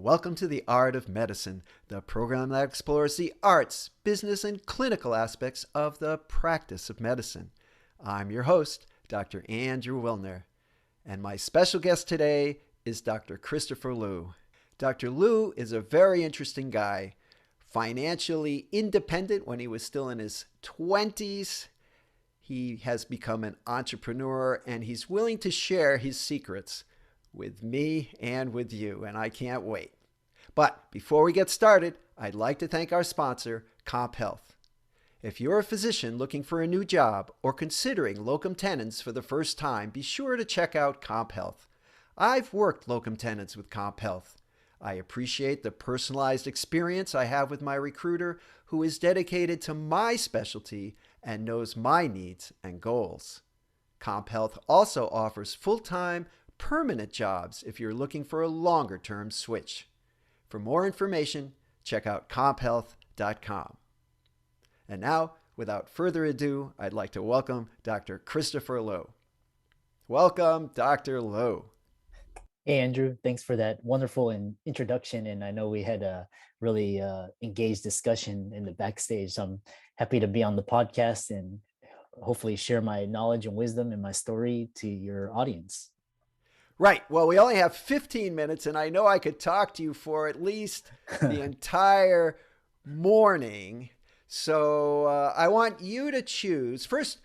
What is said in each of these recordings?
Welcome to The Art of Medicine, the program that explores the arts, business, and clinical aspects of the practice of medicine. I'm your host, Dr. Andrew Wilner, and my special guest today is Dr. Christopher Liu. Dr. Liu is a very interesting guy, financially independent when he was still in his 20s. He has become an entrepreneur, and he's willing to share his secrets with me and with you, and I can't wait. But before we get started, I'd like to thank our sponsor, Comp Health. If you're a physician looking for a new job or considering locum tenens for the first time, be sure to check out Comp Health. I've worked locum tenens with Comp Health. I appreciate the personalized experience I have with my recruiter, who is dedicated to my specialty and knows my needs and goals. Comp Health also offers full-time, permanent jobs if you're looking for a longer-term switch. For more information, check out comphealth.com. And now, without further ado, I'd like to welcome Dr. Christopher Liu. Welcome, Dr. Liu. Hey, Andrew, thanks for that wonderful introduction. And I know we had a really engaged discussion in the backstage. So I'm happy to be on the podcast and hopefully share my knowledge and wisdom and my story to your audience. Right. Well, we only have 15 minutes, and I know I could talk to you for at least the entire morning. So I want you to choose. First,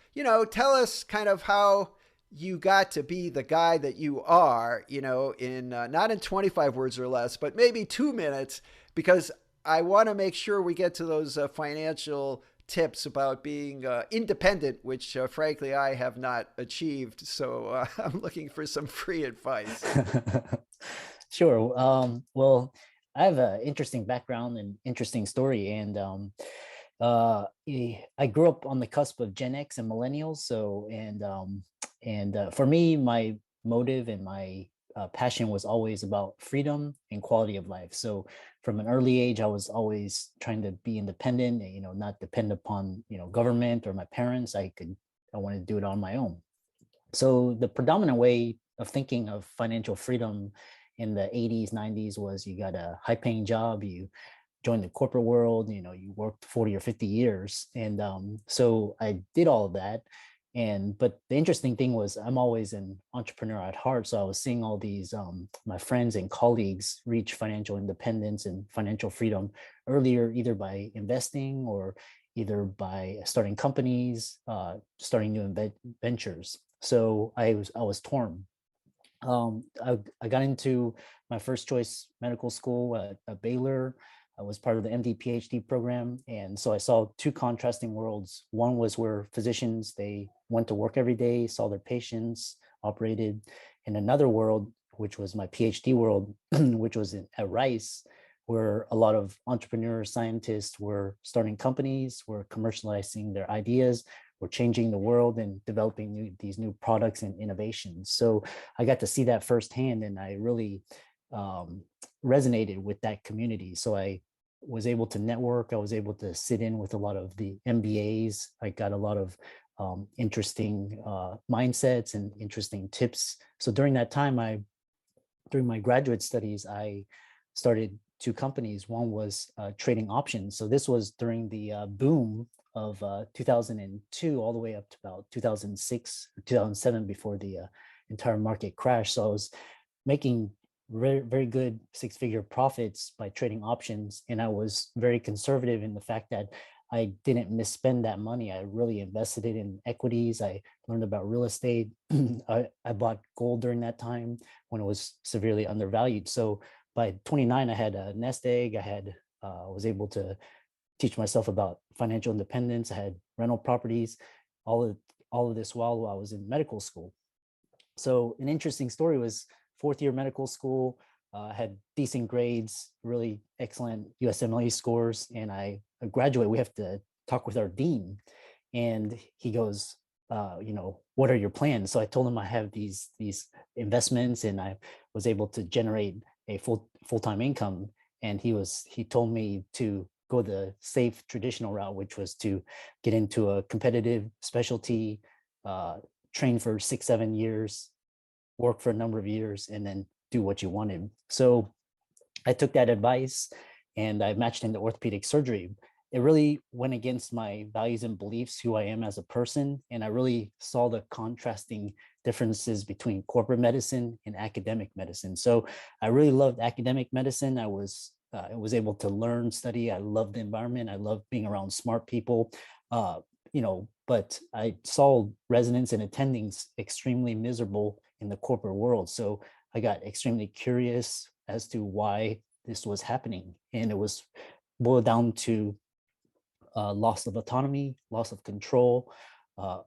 tell us kind of how you got to be the guy that you are, in not in 25 words or less, but maybe 2 minutes, because I want to make sure we get to those financial tips about being independent, which frankly I have not achieved. So I'm looking for some free advice. Sure. Well, I have an interesting background and interesting story. And I grew up on the cusp of Gen X and millennials. So, for me, my motive and my passion was always about freedom and quality of life. So from an early age, I was always trying to be independent, not depend upon, government or my parents. I wanted to do it on my own. So the predominant way of thinking of financial freedom in the 80s, 90s was you got a high paying job, you joined the corporate world, you worked 40 or 50 years. And so I did all of that. But the interesting thing was I'm always an entrepreneur at heart. So I was seeing all these, my friends and colleagues reach financial independence and financial freedom earlier, either by investing or either by starting companies, starting new ventures. So I was torn. I got into my first choice medical school at Baylor. I was part of the MD PhD program. And so I saw two contrasting worlds. One was where physicians, they went to work every day, saw their patients, operated. In another world, which was my PhD world, which was at Rice, where a lot of entrepreneurs, scientists were starting companies, were commercializing their ideas, were changing the world and developing these new products and innovations. So I got to see that firsthand, and I really resonated with that community. So I was able to network. I was able to sit in with a lot of the MBAs. I got a lot of interesting mindsets and interesting tips. So during that time, during my graduate studies, I started two companies. One was trading options. So this was during the boom of 2002 all the way up to about 2006 or 2007 before the entire market crashed. So I was making very, very good six-figure profits by trading options. And I was very conservative in the fact that I didn't misspend that money. I really invested it in equities. I learned about real estate. I bought gold during that time when it was severely undervalued. So by 29, I had a nest egg. I was able to teach myself about financial independence. I had rental properties, all of this while I was in medical school. So an interesting story was fourth year medical school, had decent grades, really excellent USMLE scores. And I graduate, we have to talk with our dean. And he goes, what are your plans? So I told him I have these investments, and I was able to generate a full-time income. And he told me to go the safe traditional route, which was to get into a competitive specialty, train for 6-7 years, work for a number of years, and then do what you wanted. So I took that advice and I matched into orthopedic surgery. It really went against my values and beliefs, who I am as a person. And I really saw the contrasting differences between corporate medicine and academic medicine. So I really loved academic medicine. I was able to learn, study. I loved the environment. I loved being around smart people. Uh, but I saw residents and attendings extremely miserable in the corporate world. So I got extremely curious as to why this was happening. And it was boiled down to loss of autonomy, loss of control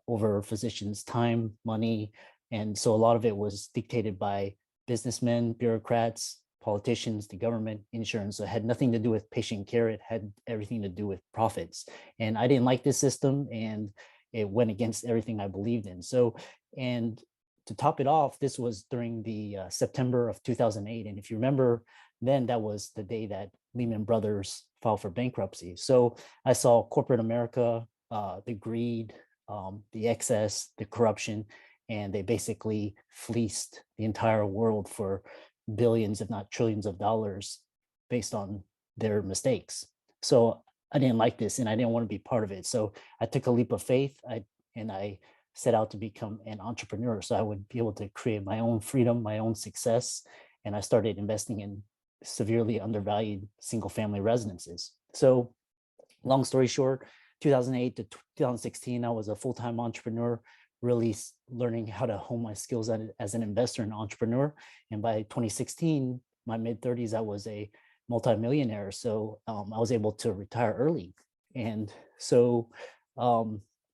over physicians' time, money. And so a lot of it was dictated by businessmen, bureaucrats, politicians, the government, insurance. So it had nothing to do with patient care. It had everything to do with profits. And I didn't like this system, and it went against everything I believed in. So, and to top it off, this was during the September of 2008. And if you remember, then that was the day that Lehman Brothers filed for bankruptcy. So I saw corporate America, the greed, the excess, the corruption, and they basically fleeced the entire world for billions, if not trillions of dollars based on their mistakes. So I didn't like this and I didn't want to be part of it. So I took a leap of faith and I set out to become an entrepreneur so I would be able to create my own freedom, my own success. And I started investing in severely undervalued single family residences. So long story short, 2008 to 2016, I was a full-time entrepreneur, really learning how to hone my skills as an investor and entrepreneur. And by 2016, my mid 30s, I was a multimillionaire. So I was able to retire early. And so,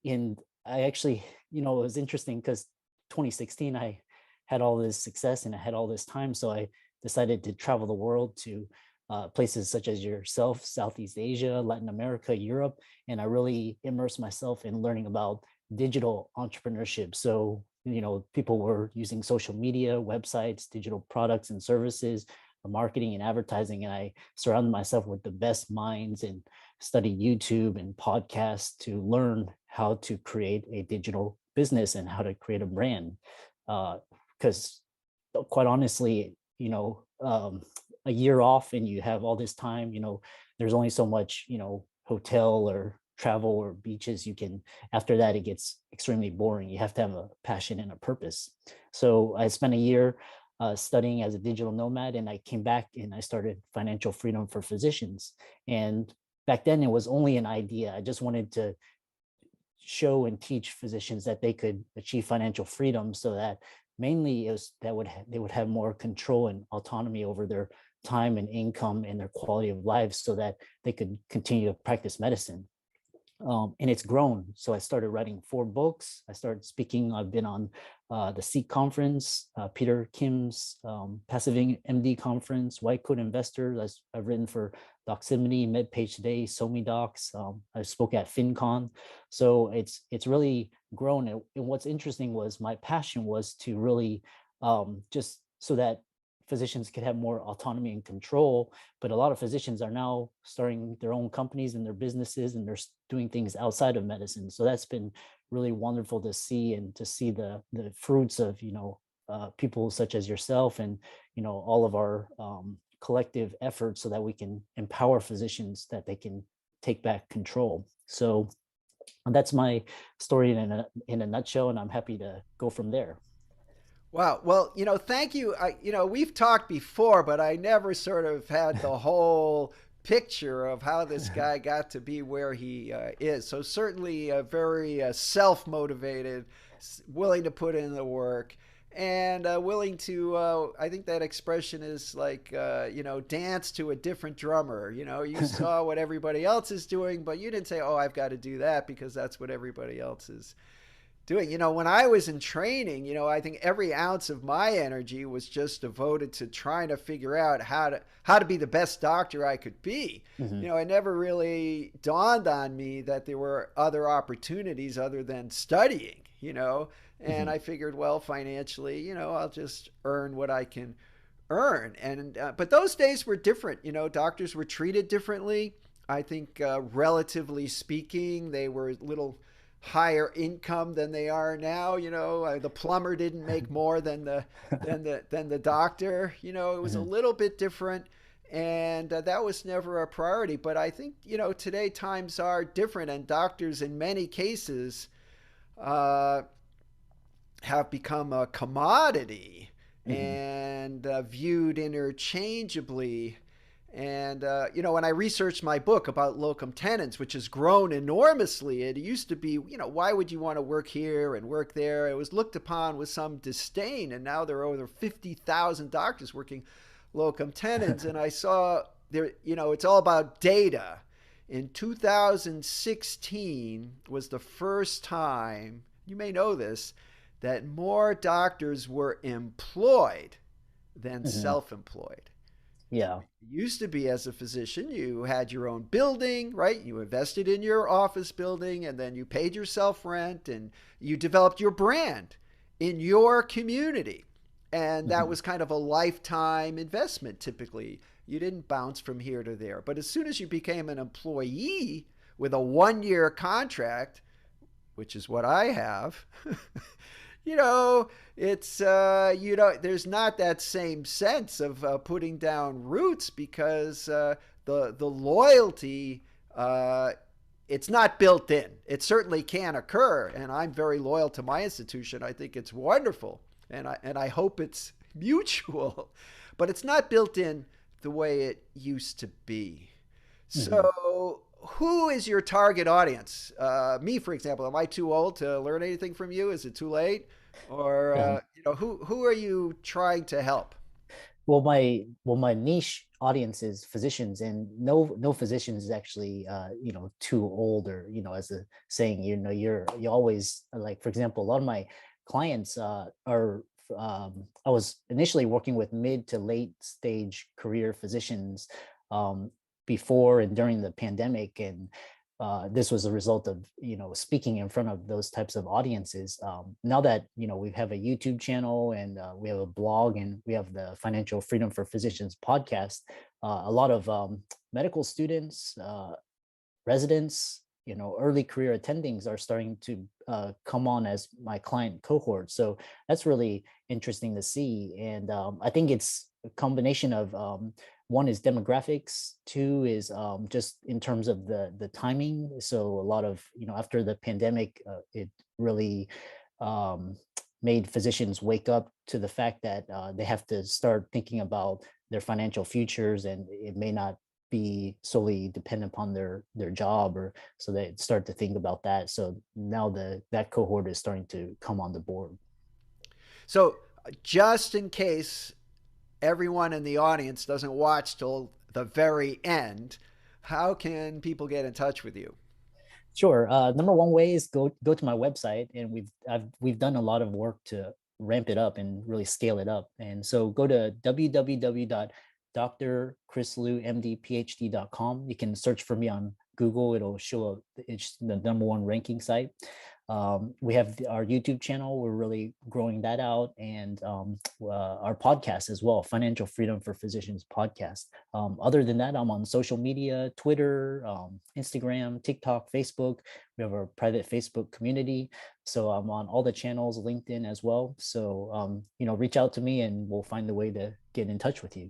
in I actually, it was interesting because 2016, I had all this success and I had all this time. So I decided to travel the world to places such as yourself, Southeast Asia, Latin America, Europe, and I really immersed myself in learning about digital entrepreneurship. So, people were using social media, websites, digital products and services, marketing and advertising, and I surrounded myself with the best minds and studied YouTube and podcasts to learn how to create a digital business and how to create a brand. Because quite honestly, a year off and you have all this time, there's only so much, hotel or travel or beaches you can. After that, it gets extremely boring. You have to have a passion and a purpose. So I spent a year studying as a digital nomad, and I came back and I started Financial Freedom for Physicians. And back then it was only an idea. I just wanted to show and teach physicians that they could achieve financial freedom, so that mainly is that they would have more control and autonomy over their time and income and their quality of life, so that they could continue to practice medicine. And it's grown. So I started writing 4 books. I started speaking. I've been on the SEEK conference, Peter Kim's Passive MD conference, White Coat Investors. I've written for Doximity, MedPage Today, SoMe I spoke at FinCon. So it's really grown. And what's interesting was my passion was to really just so that physicians could have more autonomy and control. But a lot of physicians are now starting their own companies and their businesses, and they're doing things outside of medicine. So that's been really wonderful to see, and to see the fruits of people such as yourself and all of our collective efforts, so that we can empower physicians that they can take back control. So that's my story in a nutshell, and I'm happy to go from there. Wow. Well, thank you. We've talked before, but I never sort of had the whole picture of how this guy got to be where he is. So certainly very self-motivated, willing to put in the work, and willing to. I think that expression is like dance to a different drummer. You saw what everybody else is doing, but you didn't say, "Oh, I've got to do that because that's what everybody else is doing." When I was in training, I think every ounce of my energy was just devoted to trying to figure out how to be the best doctor I could be. Mhm. It never really dawned on me that there were other opportunities other than studying. And Mhm. I figured, well, financially, I'll just earn what I can earn. And but those days were different. Doctors were treated differently. I think, relatively speaking, they were a little higher income than they are now. The plumber didn't make more than the doctor. It was a Mhm. little bit different. And that was never a priority. But I think, today times are different, and doctors in many cases uh, have become a commodity Hmm. and viewed interchangeably. And, when I researched my book about locum tenens, which has grown enormously, it used to be, why would you want to work here and work there? It was looked upon with some disdain. And now there are over 50,000 doctors working locum tenens. And I saw there, it's all about data. In 2016 was the first time, you may know this, that more doctors were employed than Hmm. self employed. Yeah. It used to be, as a physician, you had your own building, right? You invested in your office building, and then you paid yourself rent, and you developed your brand in your community. And that Hmm. was kind of a lifetime investment typically. You didn't bounce from here to there. But as soon as you became an employee with a 1 year contract, which is what I have, you know, it's there's not that same sense of putting down roots because the loyalty it's not built in. It certainly can occur, and I'm very loyal to my institution. I think it's wonderful, and I hope it's mutual, but it's not built in the way it used to be. Hmm. So, who is your target audience? Me, for example, am I too old to learn anything from you? Is it too late? Or who are you trying to help? Well, my niche audience is physicians, and no physicians is actually too old, or as a saying, you always, like, for example, a lot of my clients are I was initially working with mid to late stage career physicians, um, before and during the pandemic, and this was a result of speaking in front of those types of audiences. Now that we have a YouTube channel, and we have a blog, and we have the Financial Freedom for Physicians podcast, a lot of medical students, residents, early career attendings are starting to come on as my client cohort. So that's really interesting to see. And I think it's a combination of, one is demographics, two is just in terms of the timing. So a lot of, after the pandemic, it really um, made physicians wake up to the fact that they have to start thinking about their financial futures, and it may not be solely dependent upon their job, or so they start to think about that. So now that cohort is starting to come on the board. So, just in case everyone in the audience doesn't watch till the very end, how can people get in touch with you? Sure. Number one way is go to my website, and we've done a lot of work to ramp it up and really scale it up. And so go to www.drchrislewmdphd.com. You can search for me on Google. It'll show up. It's the number one ranking site. We have our YouTube channel. We're really growing that out, and our podcast as well, Financial Freedom for Physicians podcast. Other than that, I'm on social media: Twitter, Instagram, TikTok, Facebook. We have a private Facebook community. So I'm on all the channels, LinkedIn as well. So, reach out to me, and we'll find a way to get in touch with you.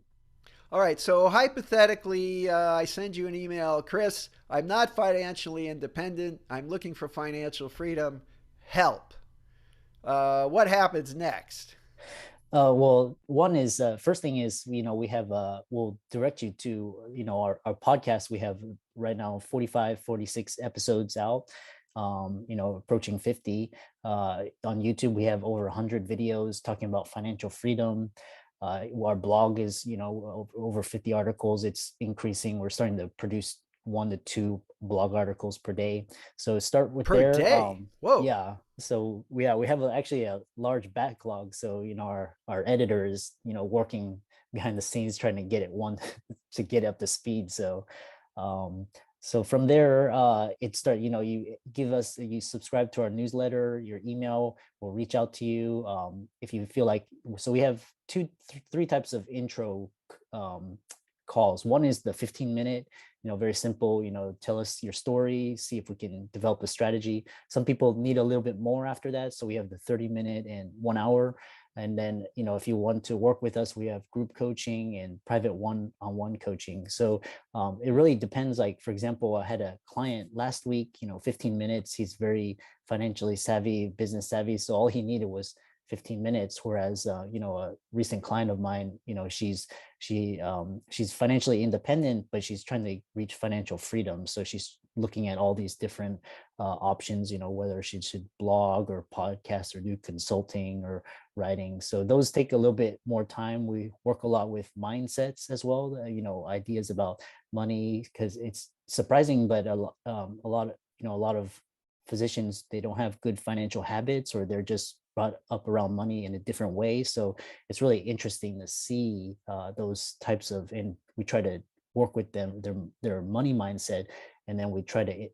All right, so hypothetically, I send you an email, Chris. I'm not financially independent. I'm looking for financial freedom. Help. What happens next? Well, one is, first thing is, we have, we'll direct you to, our podcast. We have right now 45, 46 episodes out, approaching 50. On YouTube, we have over 100 videos talking about financial freedom. Our blog is, over 50 articles. It's increasing. We're starting to produce 1 to 2 blog articles per day. So start with Per there. day. Whoa. Yeah. So we have actually a large backlog. So our editor is working behind the scenes trying to get it one to get up to speed. So um, so from there, you give us, you subscribe to our newsletter, your email will reach out to you. If you feel like, so we have three types of intro um, calls. One is the 15-minute, very simple, tell us your story, see if we can develop a strategy. Some people need a little bit more after that. So we have the 30-minute and 1 hour. And then, if you want to work with us, we have group coaching and private one-on-one coaching. So it really depends. Like, for example, I had a client last week, 15 minutes. He's very financially savvy, business savvy. So all he needed was 15 minutes. Whereas, a recent client of mine, she's financially independent, but she's trying to reach financial freedom. So she's looking at all these different options, whether she should blog or podcast or do consulting or writing. So those take a little bit more time. We work a lot with mindsets as well, ideas about money, because it's surprising, but a lot of physicians, they don't have good financial habits, or they're just brought up around money in a different way. So it's really interesting to see those types of, and we try to work with them, their money mindset, and then we try to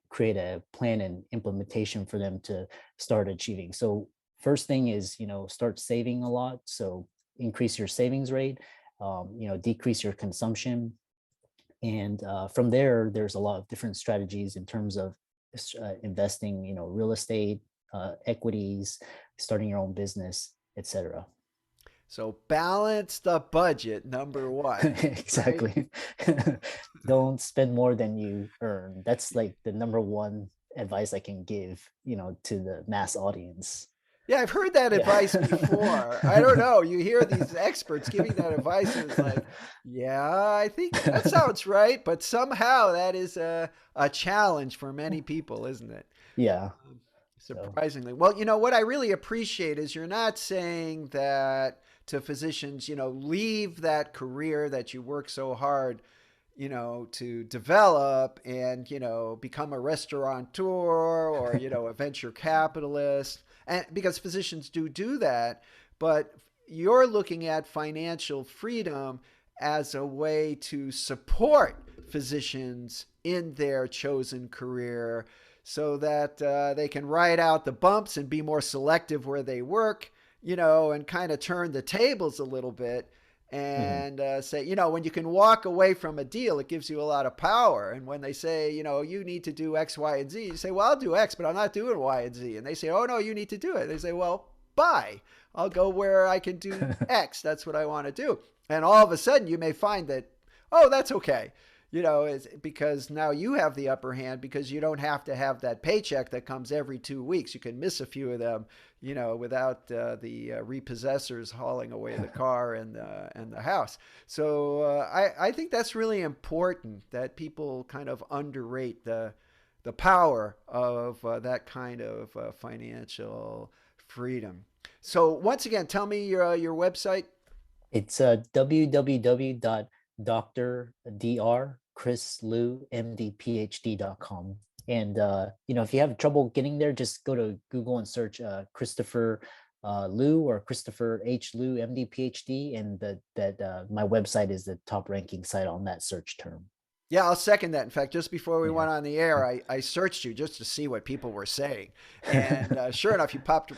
create a plan and implementation for them to start achieving. So first thing is, start saving a lot. So increase your savings rate, decrease your consumption. And from there, there's a lot of different strategies in terms of investing, real estate, equities, starting your own business, etc. So balance the budget, number one, right? Exactly. Don't spend more than you earn. That's like the number one advice I can give, to the mass audience. Yeah, I've heard that Yeah. advice before. I don't know. You hear these experts giving that advice, and it's like, yeah, I think that sounds right. But somehow that is a challenge for many people, isn't it? Yeah. So Surprisingly. Well, what I really appreciate is you're not saying that to physicians, leave that career that you work so hard, to develop and, become a restaurateur or, a venture capitalist. And because physicians do that, but you're looking at financial freedom as a way to support physicians in their chosen career so that they can ride out the bumps and be more selective where they work, and kind of turn the tables a little bit mhm. and say, when you can walk away from a deal, it gives you a lot of power. And when they say, you need to do X, Y, and Z, you say, well, I'll do X, but I'm not doing Y and Z. And they say, oh, no, you need to do it. They say, well, bye. I'll go where I can do X. That's what I want to do. And all of a sudden, you may find that, oh, that's okay. It's because now you have the upper hand because you don't have to have that paycheck that comes every 2 weeks. You can miss a few of them, without the repossessors hauling away the car and the house. So I think that's really important that people kind of underrate the power of that kind of financial freedom. So once again, tell me your website. It's www.dr.chrislewmdphd.com. And if you have trouble getting there, just go to Google and search Christopher Liu or Christopher H. Liu, MD, PhD, and my website is the top ranking site on that search term. Yeah, I'll second that. In fact, just before we Yeah. went on the air, I searched you just to see what people were saying, and sure enough, you popped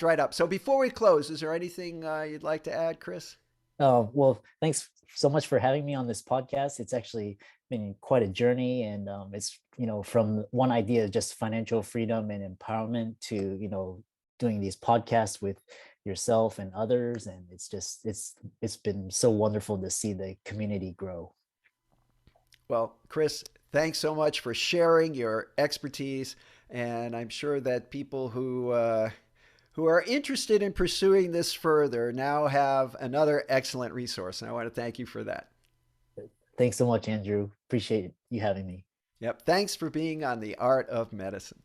right up. So before we close, is there anything you'd like to add, Chris? Well, thanks so much for having me on this podcast. It's actually been quite a journey, and it's from one idea, just financial freedom and empowerment, to doing these podcasts with yourself and others, and it's been so wonderful to see the community grow. Well, Chris, thanks so much for sharing your expertise, and I'm sure that people who are interested in pursuing this further now have another excellent resource, and I want to thank you for that. Thanks so much, Andrew. Appreciate you having me. Yep, thanks for being on The Art of Medicine.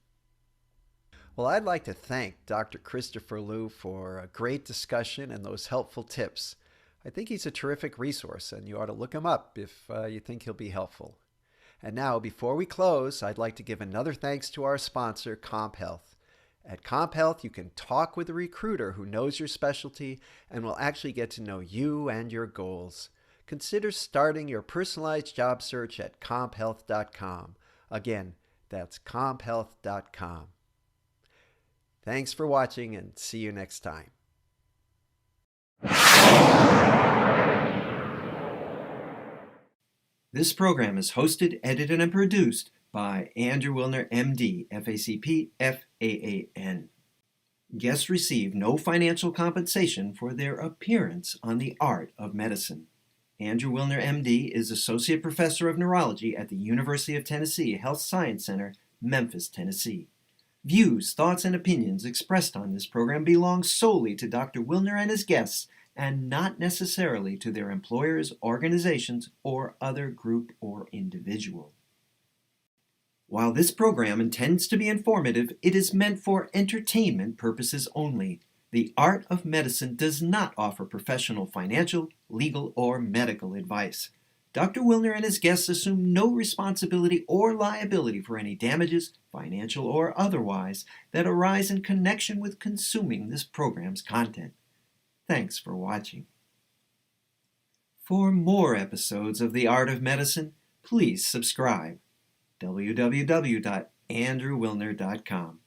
Well, I'd like to thank Dr. Christopher Liu for a great discussion and those helpful tips. I think he's a terrific resource, and you ought to look him up if you think he'll be helpful. And now, before we close, I'd like to give another thanks to our sponsor, Comp Health. At Comp Health, you can talk with a recruiter who knows your specialty and will actually get to know you and your goals. Consider starting your personalized job search at comphealth.com. Again, that's comphealth.com. Thanks for watching and see you next time. This program is hosted, edited, and produced by Andrew Wilner, MD, FACP, FAAN. Guests receive no financial compensation for their appearance on the art of medicine. Andrew Wilner, MD, is Associate Professor of Neurology at the University of Tennessee Health Science Center, Memphis, Tennessee. Views, thoughts, and opinions expressed on this program belong solely to Dr. Wilner and his guests and not necessarily to their employers, organizations, or other group or individual. While this program intends to be informative, it is meant for entertainment purposes only. The Art of Medicine does not offer professional financial, legal, or medical advice. Dr. Wilner and his guests assume no responsibility or liability for any damages, financial or otherwise, that arise in connection with consuming this program's content. Thanks for watching. For more episodes of The Art of Medicine, please subscribe. www.andrewwilner.com